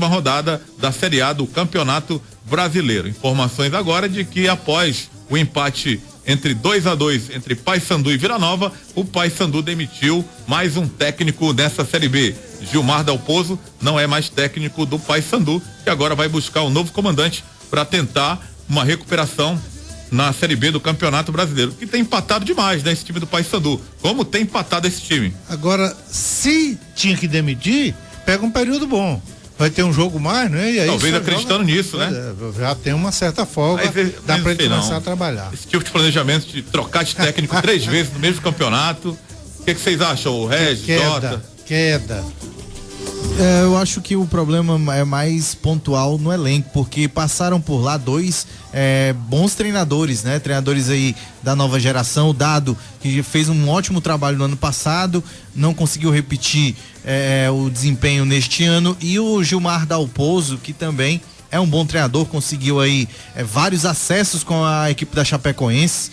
rodada da Série A do Campeonato Brasileiro. Informações agora de que após o empate entre 2-2 entre Paysandu e Vila Nova, o Paysandu demitiu mais um técnico dessa Série B. Gilmar Dalpozo não é mais técnico do Paysandu, que agora vai buscar um novo comandante para tentar uma recuperação na Série B do Campeonato Brasileiro, que tem empatado demais, né, esse time do Paysandu. Como tem empatado esse time? Agora, se tinha que demitir, pega um período bom. Vai ter um jogo mais, né? E aí talvez acreditando nisso, né? Já tem uma certa folga, dá pra ele começar a trabalhar. Esse tipo de planejamento de trocar de técnico 3 vezes no mesmo campeonato. O que vocês acham, o Regis, Jota? Queda. Eu acho que o problema é mais pontual no elenco, porque passaram por lá dois bons treinadores, né? Treinadores aí da nova geração, o Dado, que fez um ótimo trabalho no ano passado, não conseguiu repetir o desempenho neste ano, e o Gilmar Dalpozo, que também é um bom treinador, conseguiu aí vários acessos com a equipe da Chapecoense,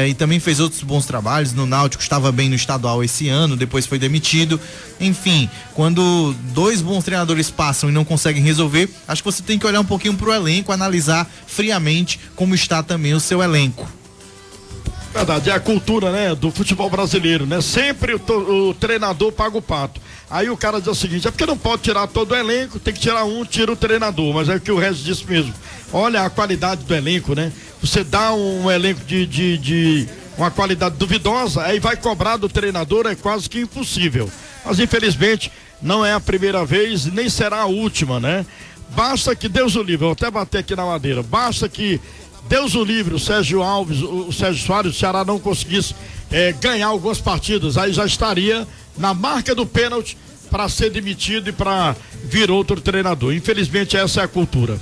e também fez outros bons trabalhos. No Náutico estava bem no estadual esse ano, depois foi demitido. Enfim, quando dois bons treinadores passam e não conseguem resolver, acho que você tem que olhar um pouquinho pro elenco, analisar friamente como está também o seu elenco. Verdade, é a cultura, né, do futebol brasileiro, né? Sempre o treinador paga o pato. Aí o cara diz o seguinte: é porque não pode tirar todo o elenco, tem que tirar um, tira o treinador. Mas é o que o Regis disse mesmo. Olha a qualidade do elenco, né? Você dá um elenco de uma qualidade duvidosa, aí vai cobrar do treinador, é quase que impossível. Mas infelizmente não é a primeira vez, nem será a última, né? Basta que Deus o livre, eu vou até bater aqui na madeira, basta que Deus o livre, o Sérgio Alves, o Sérgio Soares, o Ceará não conseguisse ganhar algumas partidas, aí já estaria na marca do pênalti para ser demitido e para vir outro treinador. Infelizmente essa é a cultura.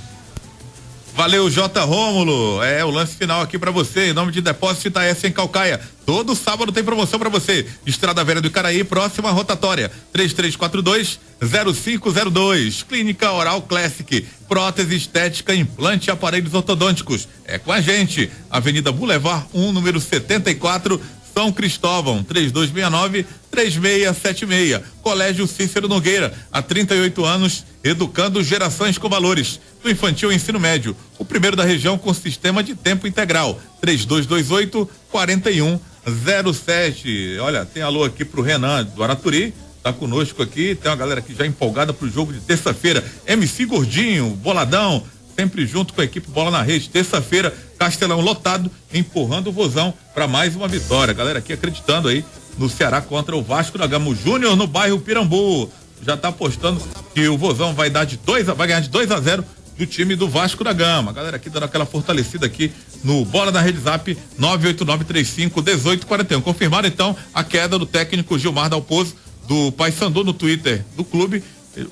Valeu, J. Rômulo. O lance final aqui pra você, em nome de Depósito Itaécia em Calcaia. Todo sábado tem promoção pra você. Estrada Velha do Icaraí, próxima rotatória. 3342-0502. Clínica Oral Classic. Prótese estética, implante e aparelhos ortodônticos. É com a gente. Avenida Boulevard 1, número 74, São Cristóvão, 3269-3676. Colégio Cícero Nogueira, há 38 anos, educando gerações com valores. Do infantil ao ensino médio, o primeiro da região com sistema de tempo integral. 3228-4107. Olha, tem alô aqui pro Renan do Araturi, tá conosco aqui. Tem uma galera aqui já empolgada pro jogo de terça-feira. MC Gordinho, Boladão, sempre junto com a equipe Bola na Rede. Terça-feira, Castelão lotado, empurrando o Vozão para mais uma vitória. Galera aqui acreditando aí no Ceará contra o Vasco da Gama. O Júnior no bairro Pirambu já tá apostando que o Vozão vai ganhar de 2-0 do time do Vasco da Gama. Galera aqui dando aquela fortalecida aqui no Bola na Rede Zap 989351841. Confirmaram então a queda do técnico Gilmar Dalpozo do Paysandu no Twitter do clube.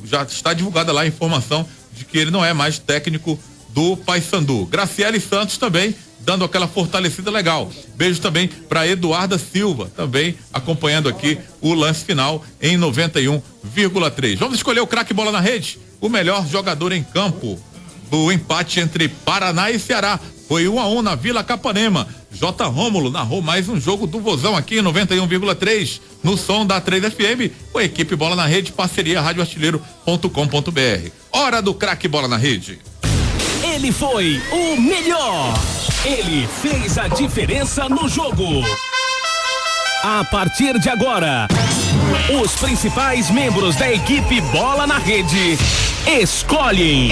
Já está divulgada lá a informação de que ele não é mais técnico do Paysandu. Graciele Santos também dando aquela fortalecida legal. Beijo também para Eduarda Silva, também acompanhando aqui o lance final em 91,3. Vamos escolher o craque Bola na Rede, o melhor jogador em campo do empate entre Paraná e Ceará. Foi 1-1 na Vila Capanema. J. Rômulo narrou mais um jogo do Vozão aqui em 91,3 no som da 3FM, com a equipe Bola na Rede, parceria radioartilheiro.com.br. Hora do craque Bola na Rede. Ele foi o melhor. Ele fez a diferença no jogo. A partir de agora, os principais membros da equipe Bola na Rede escolhem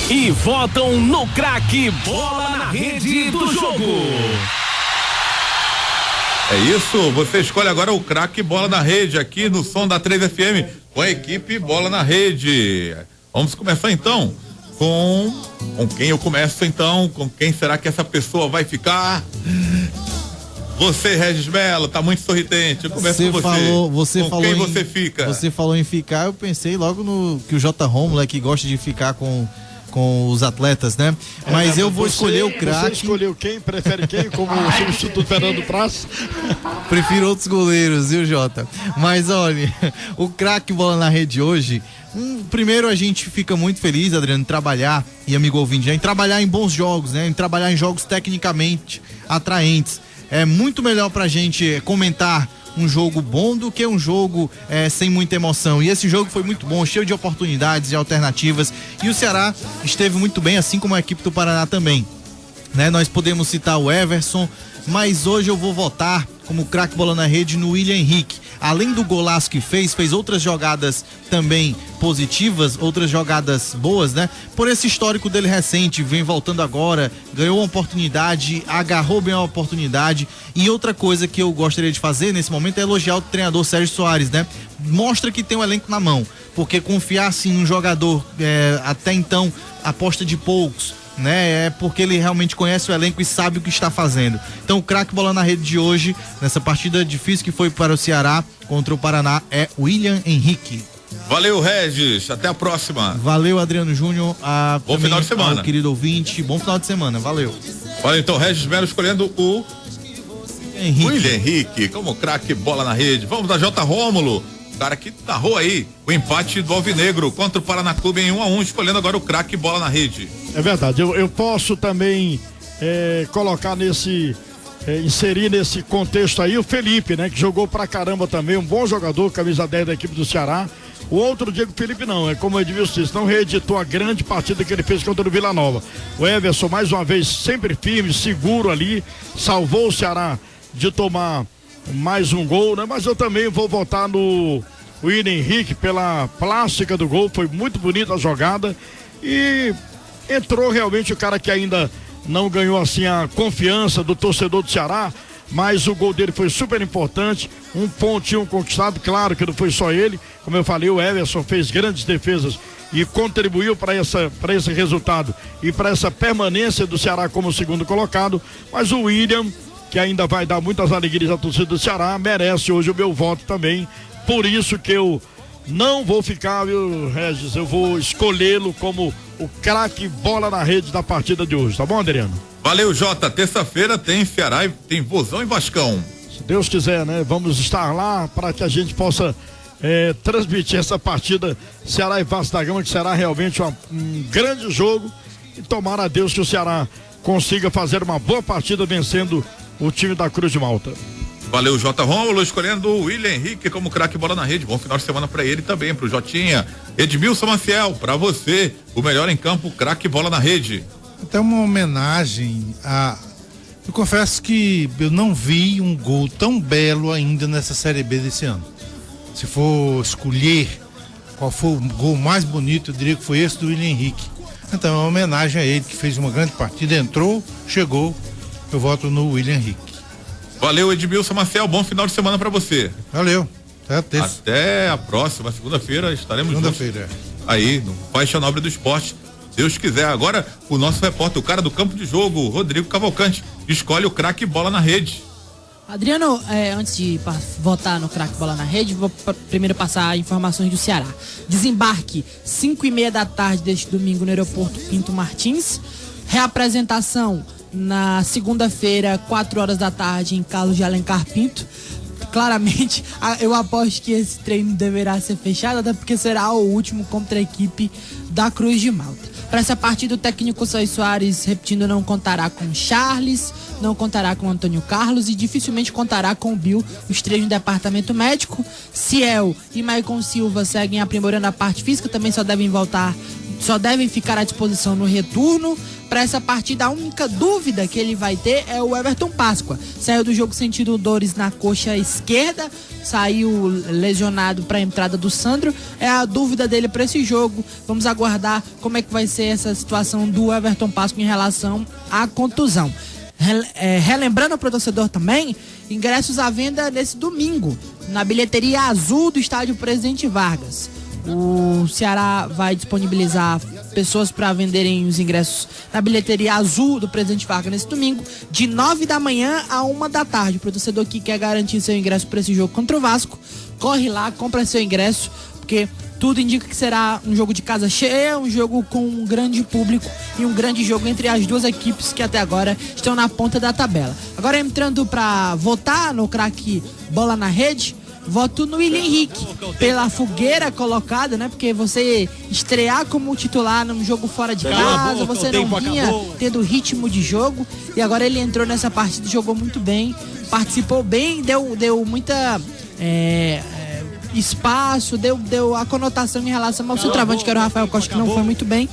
e votam no craque Bola na Rede do jogo. É isso, você escolhe agora o craque Bola na Rede aqui no som da 3FM com a equipe Bola na Rede. Vamos começar então com quem eu começo então? Com quem será que essa pessoa vai ficar? Você, Regis Melo, tá muito sorridente. Eu começo com você. Quem você fica? Você falou em ficar, eu pensei logo no que o J. Romulo que gosta de ficar com os atletas, né? Mas eu vou escolher o craque. Você escolheu quem? Prefere quem como substituto Fernando Praz? Prefiro outros goleiros, viu, Jota? Mas olha, o craque bola na rede hoje, primeiro a gente fica muito feliz, Adriano, em trabalhar, e amigo ouvinte, em trabalhar em bons jogos, né? Em trabalhar em jogos tecnicamente atraentes. É muito melhor pra gente comentar um jogo bom do que um jogo sem muita emoção. E esse jogo foi muito bom, cheio de oportunidades e alternativas. E o Ceará esteve muito bem, assim como a equipe do Paraná também. Né? Nós podemos citar o Everson, mas hoje eu vou votar como craque bola na rede no William Henrique. Além do golaço que fez outras jogadas também positivas, outras jogadas boas, né? Por esse histórico dele recente, vem voltando agora, ganhou uma oportunidade, agarrou bem a oportunidade. E outra coisa que eu gostaria de fazer nesse momento é elogiar o treinador Sérgio Soares, né? Mostra que tem um elenco na mão, porque confiar assim num jogador até então aposta de poucos, né? É porque ele realmente conhece o elenco e sabe o que está fazendo. Então o craque bola na rede de hoje, nessa partida difícil que foi para o Ceará contra o Paraná, é William Henrique. Valeu, Regis, até a próxima. Valeu, Adriano Júnior. Bom final de semana, querido ouvinte, bom final de semana, valeu. Olha, então, Regis Melo escolhendo o William Henrique como craque bola na rede. Vamos da J. Rômulo, cara que narrou aí o empate do Alvinegro contra o Paraná Clube em 1-1, escolhendo agora o craque bola na rede. É verdade, eu posso também colocar inserir nesse contexto aí o Felipe, né? Que jogou pra caramba também, um bom jogador, camisa 10 da equipe do Ceará. O outro, Diego Felipe, não, como o Edmilson disse, não reeditou a grande partida que ele fez contra o Vila Nova. O Everson, mais uma vez, sempre firme, seguro ali, salvou o Ceará de tomar mais um gol, né? Mas eu também vou votar no William Henrique pela plástica do gol, foi muito bonita a jogada e entrou realmente o cara que ainda não ganhou assim a confiança do torcedor do Ceará, mas o gol dele foi super importante, um pontinho conquistado, claro que não foi só ele, como eu falei, o Everson fez grandes defesas e contribuiu para esse resultado e para essa permanência do Ceará como segundo colocado, mas o William, que ainda vai dar muitas alegrias à torcida do Ceará, merece hoje o meu voto também, por isso que eu não vou ficar, viu, Regis, eu vou escolhê-lo como o craque bola na rede da partida de hoje, tá bom, Adriano? Valeu, Jota, terça-feira tem Ceará e tem Vozão e Vascão. Se Deus quiser, né, vamos estar lá para que a gente possa transmitir essa partida Ceará e Vasco da Gama, que será realmente um grande jogo e tomara a Deus que o Ceará consiga fazer uma boa partida vencendo o time da Cruz de Malta. Valeu, J. Rômulo, escolhendo o William Henrique como craque bola na rede. Bom final de semana pra ele também, pro Jotinha. Edmilson Maciel, pra você, o melhor em campo, craque bola na rede. Até uma homenagem eu confesso que eu não vi um gol tão belo ainda nessa Série B desse ano. Se for escolher qual foi o gol mais bonito, eu diria que foi esse do William Henrique. Então é uma homenagem a ele, que fez uma grande partida, entrou, chegou. Eu voto no William Henrique. Valeu, Edmilson Marcel, bom final de semana pra você. Valeu, até a próxima segunda-feira estaremos juntos aí no Faixa Nobre do Esporte, Deus quiser. Agora o nosso repórter, o cara do campo de jogo, Rodrigo Cavalcante, escolhe o craque bola na rede. Adriano, antes de votar no craque bola na rede, vou primeiro passar informações do Ceará. Desembarque 5:30 da tarde deste domingo no aeroporto Pinto Martins. Reapresentação na segunda-feira, 4 horas da tarde, em Carlos de Alencar Pinto. Claramente, eu aposto que esse treino deverá ser fechado, até porque será o último contra a equipe da Cruz de Malta. Para essa partida, o técnico Sérgio Soares, repetindo, não contará com Charles, não contará com Antônio Carlos e dificilmente contará com o Bill, os três no departamento médico. Ciel e Maicon Silva seguem aprimorando a parte física, também só devem ficar à disposição no retorno. Para essa partida, a única dúvida que ele vai ter é o Everton Páscoa. Saiu do jogo sentindo dores na coxa esquerda, saiu lesionado para a entrada do Sandro. É a dúvida dele para esse jogo. Vamos aguardar como é que vai ser essa situação do Everton Páscoa em relação à contusão. Relembrando para o torcedor também, ingressos à venda nesse domingo, na bilheteria azul do estádio Presidente Vargas. O Ceará vai disponibilizar pessoas para venderem os ingressos na bilheteria azul do Presidente Vargas nesse domingo, de 9 da manhã a 1 da tarde. Para o torcedor que quer garantir seu ingresso para esse jogo contra o Vasco, corre lá, compra seu ingresso, porque tudo indica que será um jogo de casa cheia, um jogo com um grande público e um grande jogo entre as duas equipes que até agora estão na ponta da tabela. Agora, entrando para votar no craque Bola na Rede, voto no William Henrique, pela fogueira colocada, né? Porque você estrear como titular num jogo fora de casa, você não vinha tendo ritmo de jogo, e agora ele entrou nessa partida, jogou muito bem, participou bem, deu muita espaço, deu a conotação em relação ao centroavante, que era o Rafael Costa, que não foi muito bem.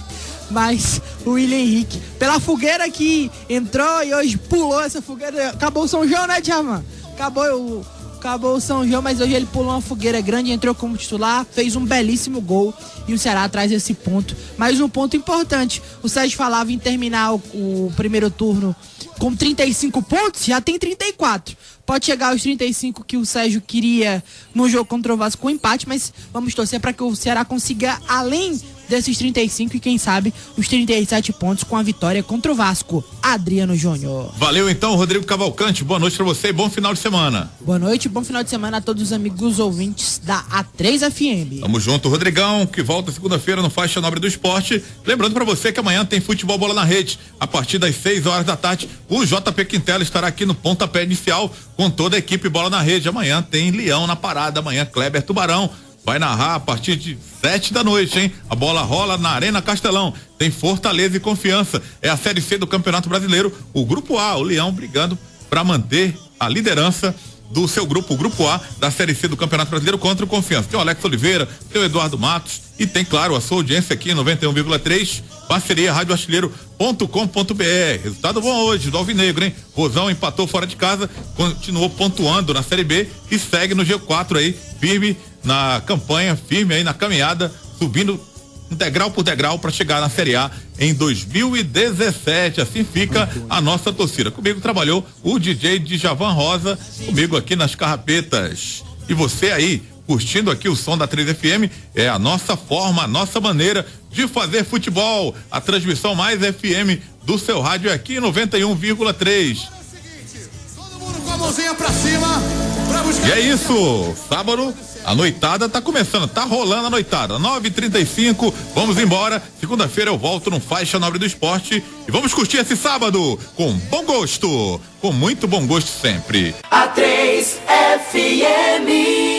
Mas o William Henrique, pela fogueira que entrou e hoje pulou essa fogueira. Acabou o São João, né, Djavan? Acabou o São João, mas hoje ele pulou uma fogueira grande, entrou como titular, fez um belíssimo gol e o Ceará traz esse ponto. Mas um ponto importante, o Sérgio falava em terminar o primeiro turno com 35 pontos, já tem 34. Pode chegar aos 35 que o Sérgio queria no jogo contra o Vasco com empate, mas vamos torcer para que o Ceará consiga, além desses 35 e quem sabe os 37 pontos com a vitória contra o Vasco. Adriano Júnior. Valeu então, Rodrigo Cavalcante, boa noite pra você e bom final de semana. Boa noite, bom final de semana a todos os amigos ouvintes da A3FM. Tamo junto, Rodrigão, que volta segunda-feira no Faixa Nobre do Esporte. Lembrando pra você que amanhã tem futebol Bola na Rede, a partir das 6 horas da tarde, o JP Quintela estará aqui no pontapé inicial com toda a equipe Bola na Rede. Amanhã tem Leão na parada, amanhã Kleber Tubarão vai narrar a partir de 7 da noite, hein? A bola rola na Arena Castelão. Tem Fortaleza e Confiança. É a Série C do Campeonato Brasileiro. O Grupo A, o Leão brigando para manter a liderança do seu grupo, o Grupo A da Série C do Campeonato Brasileiro contra o Confiança. Tem o Alex Oliveira, tem o Eduardo Matos e tem, claro, a sua audiência aqui em 91,3, parceria radioartilheiro.com.br. Resultado bom hoje do Alvinegro, hein? Rosão empatou fora de casa, continuou pontuando na Série B e segue no G4 aí, firme na campanha, firme aí na caminhada, subindo degrau por degrau para chegar na Série A em 2017. Assim fica a nossa torcida. Comigo trabalhou o DJ Djavan Rosa, comigo aqui nas Carrapetas. E você aí, curtindo aqui o som da 3FM, é a nossa forma, a nossa maneira de fazer futebol. A transmissão mais FM do seu rádio é aqui em 91,3. Todo mundo com a mãozinha pra cima, pra buscar. E é isso, sábado a noitada tá começando, tá rolando a noitada, 9h35, vamos embora. Segunda-feira eu volto no Faixa Nobre do Esporte e vamos curtir esse sábado com bom gosto, com muito bom gosto sempre. A 3FM